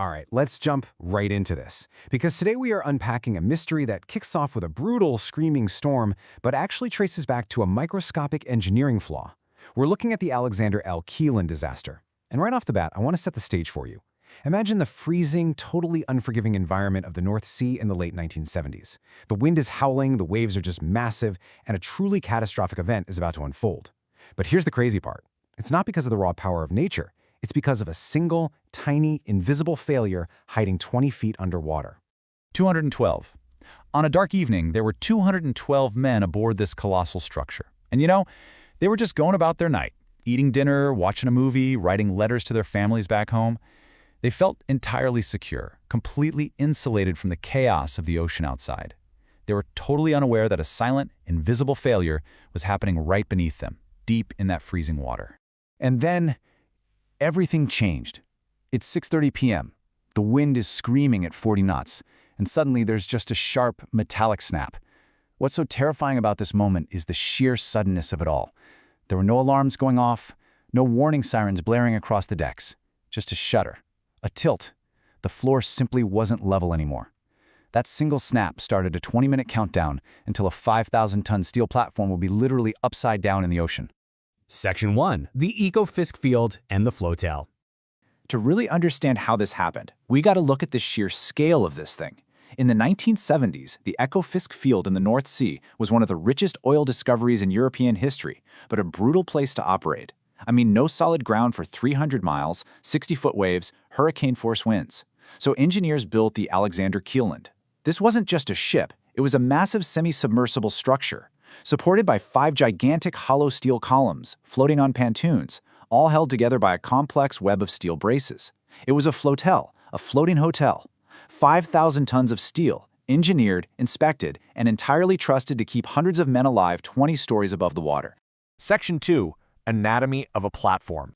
All right, let's jump right into this. Because today we are unpacking a mystery that kicks off with a brutal, screaming storm, but actually traces back to a microscopic engineering flaw. We're looking at the Alexander L. Keelan disaster. And right off the bat, I want to set the stage for you. Imagine the freezing, totally unforgiving environment of the North Sea in the late 1970s. The wind is howling, the waves are just massive, and a truly catastrophic event is about to unfold. But here's the crazy part. It's not because of the raw power of nature. It's because of a single, tiny, invisible failure hiding 20 feet underwater. 212. On a dark evening, there were 212 men aboard this colossal structure. And they were just going about their night, eating dinner, watching a movie, writing letters to their families back home. They felt entirely secure, completely insulated from the chaos of the ocean outside. They were totally unaware that a silent, invisible failure was happening right beneath them, deep in that freezing water. And then everything changed. It's 6:30 p.m. The wind is screaming at 40 knots, and suddenly there's just a sharp, metallic snap. What's so terrifying about this moment is the sheer suddenness of it all. There were no alarms going off, no warning sirens blaring across the decks, just a shudder, a tilt. The floor simply wasn't level anymore. That single snap started a 20-minute countdown until a 5,000-ton steel platform will be literally upside down in the ocean. Section 1. The Ecofisk Field and the Floatel. To really understand how this happened, we got to look at the sheer scale of this thing. In the 1970s, the Ekofisk Field in the North Sea was one of the richest oil discoveries in European history, but a brutal place to operate. I mean, no solid ground for 300 miles, 60-foot waves, hurricane-force winds. So engineers built the Alexander Keelan. This wasn't just a ship, it was a massive semi-submersible structure, supported by 5 gigantic hollow steel columns floating on pontoons, all held together by a complex web of steel braces. It was a floatel, a floating hotel. 5,000 tons of steel, engineered, inspected, and entirely trusted to keep hundreds of men alive 20 stories above the water. Section 2. Anatomy of a platform.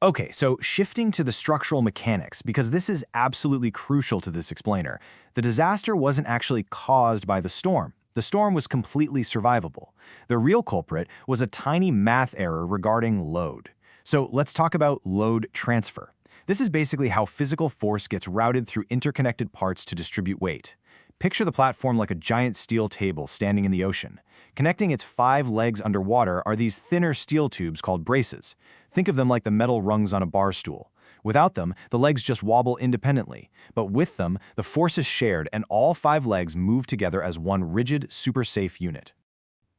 Okay, so shifting to the structural mechanics, because this is absolutely crucial to this explainer. The disaster wasn't actually caused by the storm. The storm was completely survivable. The real culprit was a tiny math error regarding load. So let's talk about load transfer. This is basically how physical force gets routed through interconnected parts to distribute weight. Picture the platform like a giant steel table standing in the ocean. Connecting its 5 legs underwater are these thinner steel tubes called braces. Think of them like the metal rungs on a bar stool. Without them, the legs just wobble independently. But with them, the force is shared and all 5 legs move together as one rigid, super safe unit.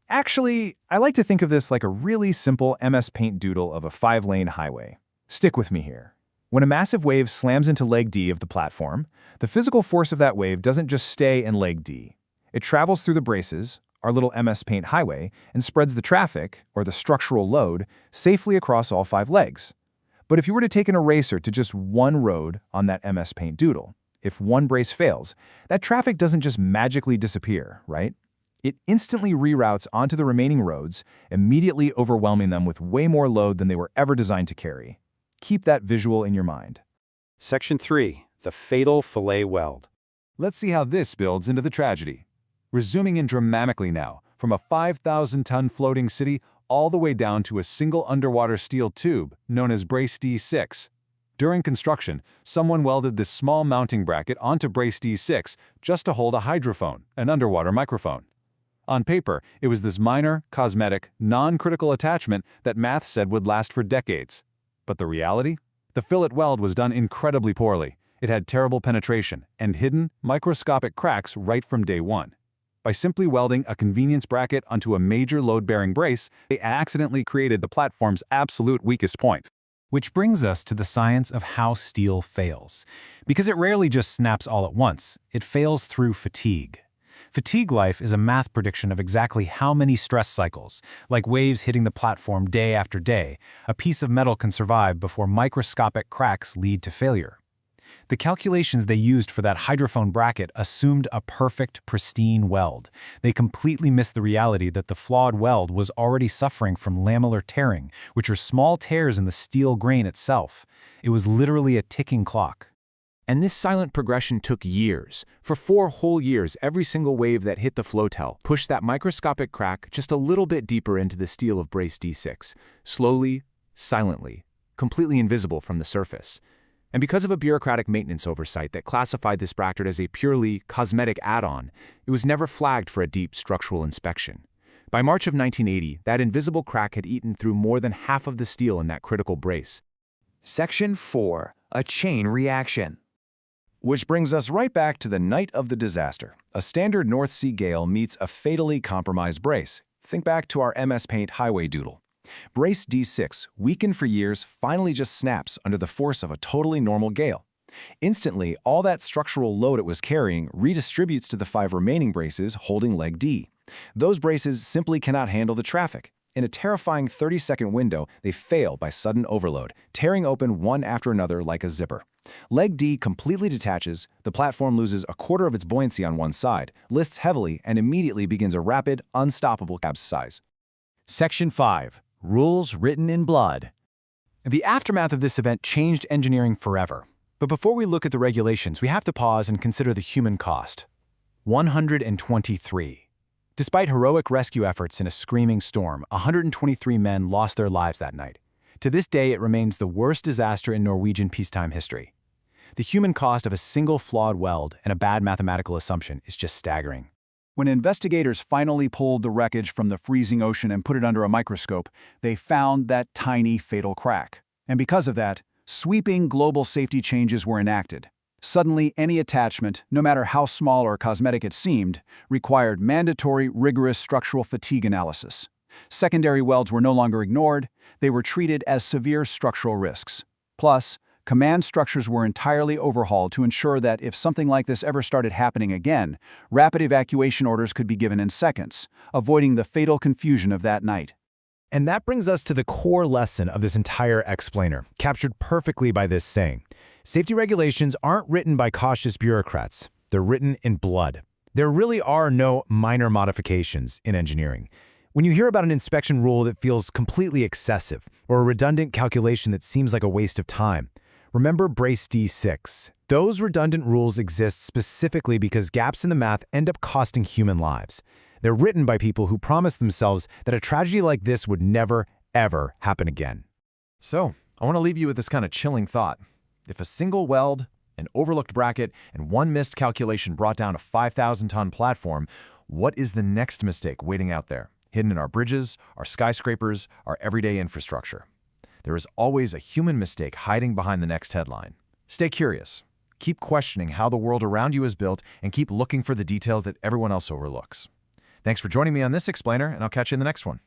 Actually, I like to think of this like a really simple MS Paint doodle of a 5-lane highway. Stick with me here. When a massive wave slams into leg D of the platform, the physical force of that wave doesn't just stay in leg D. It travels through the braces, our little MS Paint highway, and spreads the traffic, or the structural load, safely across all 5 legs. But if you were to take an eraser to just one road on that MS Paint doodle, if one brace fails, that traffic doesn't just magically disappear, right? It instantly reroutes onto the remaining roads, immediately overwhelming them with way more load than they were ever designed to carry. Keep that visual in your mind. Section 3. The Fatal Fillet Weld. Let's see how this builds into the tragedy. We're zooming in dramatically now, from a 5,000-ton floating city all the way down to a single underwater steel tube known as Brace D6. During construction, someone welded this small mounting bracket onto Brace D6 just to hold a hydrophone, an underwater microphone. On paper, it was this minor, cosmetic, non-critical attachment that math said would last for decades. But the reality? The fillet weld was done incredibly poorly. It had terrible penetration and hidden, microscopic cracks right from day one. By simply welding a convenience bracket onto a major load-bearing brace, they accidentally created the platform's absolute weakest point. Which brings us to the science of how steel fails. Because it rarely just snaps all at once, it fails through fatigue. Fatigue life is a math prediction of exactly how many stress cycles, like waves hitting the platform day after day, a piece of metal can survive before microscopic cracks lead to failure. The calculations they used for that hydrophone bracket assumed a perfect, pristine weld. They completely missed the reality that the flawed weld was already suffering from lamellar tearing, which are small tears in the steel grain itself. It was literally a ticking clock. And this silent progression took years. For 4 whole years, every single wave that hit the floatel pushed that microscopic crack just a little bit deeper into the steel of Brace D6, slowly, silently, completely invisible from the surface. And because of a bureaucratic maintenance oversight that classified this bracket as a purely cosmetic add-on, it was never flagged for a deep structural inspection. By March of 1980, that invisible crack had eaten through more than half of the steel in that critical brace. Section 4. A chain reaction. Which brings us right back to the night of the disaster. A standard North Sea gale meets a fatally compromised brace. Think back to our MS Paint highway doodle. Brace D6, weakened for years, finally just snaps under the force of a totally normal gale. Instantly, all that structural load it was carrying redistributes to the 5 remaining braces holding leg D. Those braces simply cannot handle the traffic. In a terrifying 30-second window, they fail by sudden overload, tearing open one after another like a zipper. Leg D completely detaches, the platform loses a quarter of its buoyancy on one side, lists heavily, and immediately begins a rapid, unstoppable capsize. Section 5. Rules written in blood. The aftermath of this event changed engineering forever. But before we look at the regulations, we have to pause and consider the human cost. 123. Despite heroic rescue efforts in a screaming storm, 123 men lost their lives that night. To this day, it remains the worst disaster in Norwegian peacetime history. The human cost of a single flawed weld and a bad mathematical assumption is just staggering. When investigators finally pulled the wreckage from the freezing ocean and put it under a microscope, they found that tiny fatal crack. And because of that, sweeping global safety changes were enacted. Suddenly, any attachment, no matter how small or cosmetic it seemed, required mandatory, rigorous structural fatigue analysis. Secondary welds were no longer ignored, they were treated as severe structural risks. Plus, command structures were entirely overhauled to ensure that if something like this ever started happening again, rapid evacuation orders could be given in seconds, avoiding the fatal confusion of that night. And that brings us to the core lesson of this entire explainer, captured perfectly by this saying. Safety regulations aren't written by cautious bureaucrats. They're written in blood. There really are no minor modifications in engineering. When you hear about an inspection rule that feels completely excessive, or a redundant calculation that seems like a waste of time, remember Brace D6. Those redundant rules exist specifically because gaps in the math end up costing human lives. They're written by people who promised themselves that a tragedy like this would never, ever happen again. So, I want to leave you with this kind of chilling thought. If a single weld, an overlooked bracket, and one missed calculation brought down a 5,000-ton platform, what is the next mistake waiting out there, hidden in our bridges, our skyscrapers, our everyday infrastructure? There is always a human mistake hiding behind the next headline. Stay curious. Keep questioning how the world around you is built, and keep looking for the details that everyone else overlooks. Thanks for joining me on this explainer, and I'll catch you in the next one.